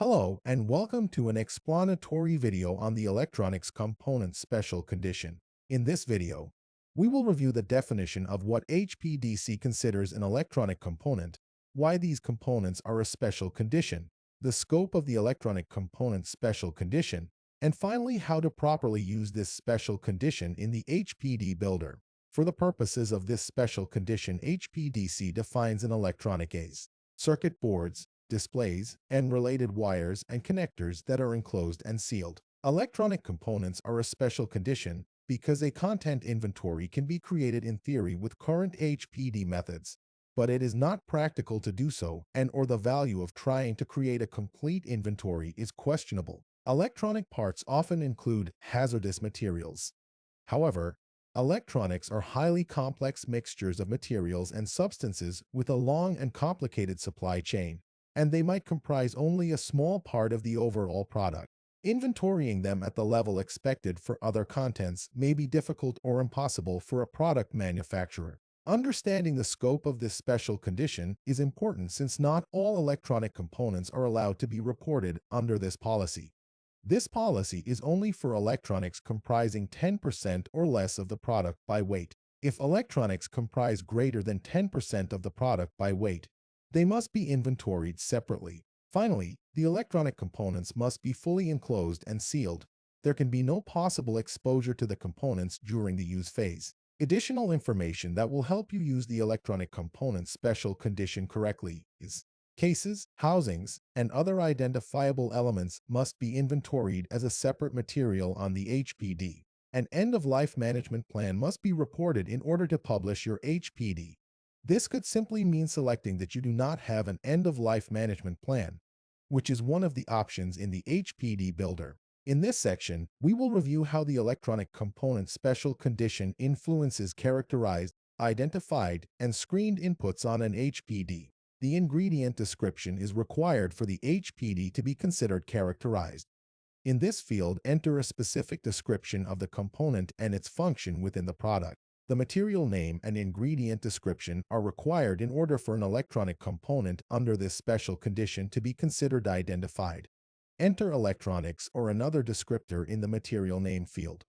Hello, and welcome to an explanatory video on the electronics component special condition. In this video, we will review the definition of what HPDC considers an electronic component, why these components are a special condition, the scope of the electronic component special condition, and finally how to properly use this special condition in the HPD builder. For the purposes of this special condition, HPDC defines an electronic as circuit boards, displays, and related wires and connectors that are enclosed and sealed. Electronic components are a special condition because a content inventory can be created in theory with current HPD methods, but it is not practical to do so, and or the value of trying to create a complete inventory is questionable. Electronic parts often include hazardous materials. However, electronics are highly complex mixtures of materials and substances with a long and complicated supply chain, and they might comprise only a small part of the overall product. Inventorying them at the level expected for other contents may be difficult or impossible for a product manufacturer. Understanding the scope of this special condition is important since not all electronic components are allowed to be reported under this policy. This policy is only for electronics comprising 10% or less of the product by weight. If electronics comprise greater than 10% of the product by weight, they must be inventoried separately. Finally, the electronic components must be fully enclosed and sealed. There can be no possible exposure to the components during the use phase. Additional information that will help you use the electronic component special condition correctly is cases, housings, and other identifiable elements must be inventoried as a separate material on the HPD. An end-of-life management plan must be reported in order to publish your HPD. This could simply mean selecting that you do not have an end-of-life management plan, which is one of the options in the HPD builder. In this section, we will review how the electronic component special condition influences characterized, identified, and screened inputs on an HPD. The ingredient description is required for the HPD to be considered characterized. In this field, enter a specific description of the component and its function within the product. The material name and ingredient description are required in order for an electronic component under this special condition to be considered identified. Enter electronics or another descriptor in the material name field.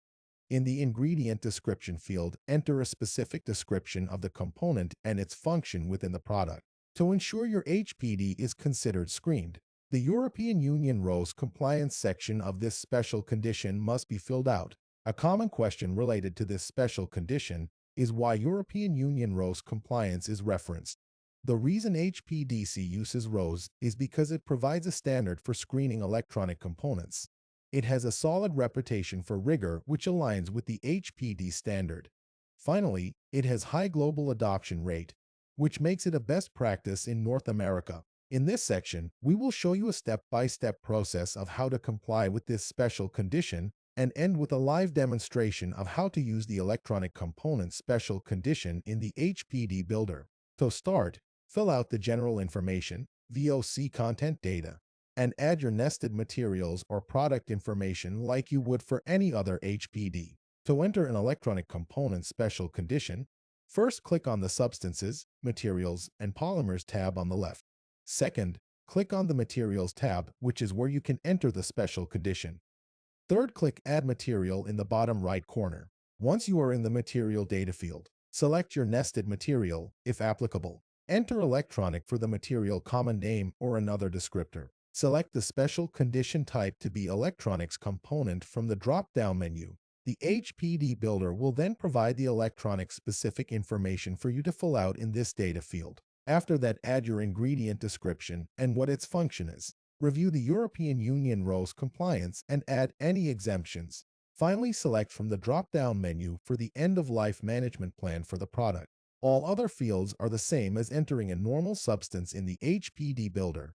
In the ingredient description field, enter a specific description of the component and its function within the product. To ensure your HPD is considered screened, the European Union RoHS compliance section of this special condition must be filled out. A common question related to this special condition is why European Union RoHS compliance is referenced. The reason HPDC uses RoHS is because it provides a standard for screening electronic components. It has a solid reputation for rigor which aligns with the HPD standard. Finally, it has high global adoption rate, which makes it a best practice in North America. In this section, we will show you a step-by-step process of how to comply with this special condition and end with a live demonstration of how to use the electronic component special condition in the HPD builder. To start, fill out the general information, VOC content data, and add your nested materials or product information like you would for any other HPD. To enter an electronic component special condition, first click on the Substances, Materials, and Polymers tab on the left. Second, click on the Materials tab, which is where you can enter the special condition. Third, click Add Material in the bottom right corner. Once you are in the Material data field, select your nested material, if applicable. Enter electronic for the material common name or another descriptor. Select the special condition type to be electronics component from the drop-down menu. The HPD builder will then provide the electronic specific information for you to fill out in this data field. After that, add your ingredient description and what its function is. Review the European Union RoHS compliance and add any exemptions. Finally, select from the drop-down menu for the end-of-life management plan for the product. All other fields are the same as entering a normal substance in the HPD builder.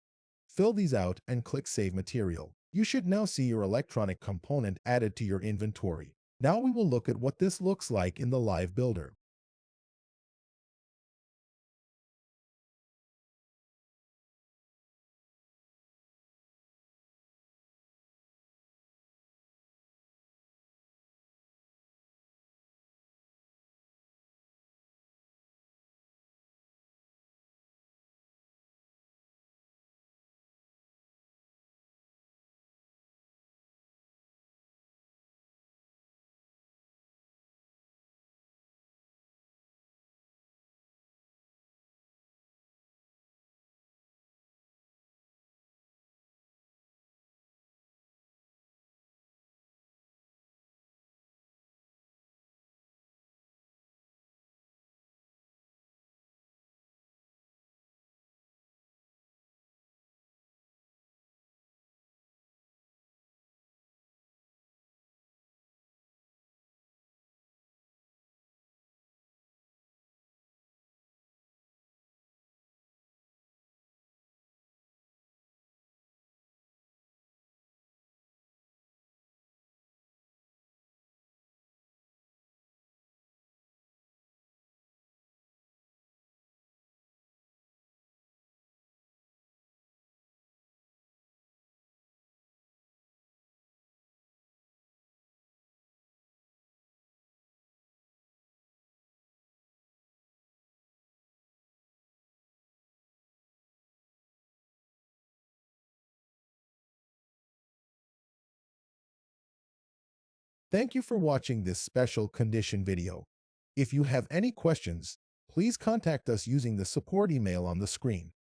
Fill these out and click Save Material. You should now see your electronic component added to your inventory. Now we will look at what this looks like in the live builder. Thank you for watching this special condition video. If you have any questions, please contact us using the support email on the screen.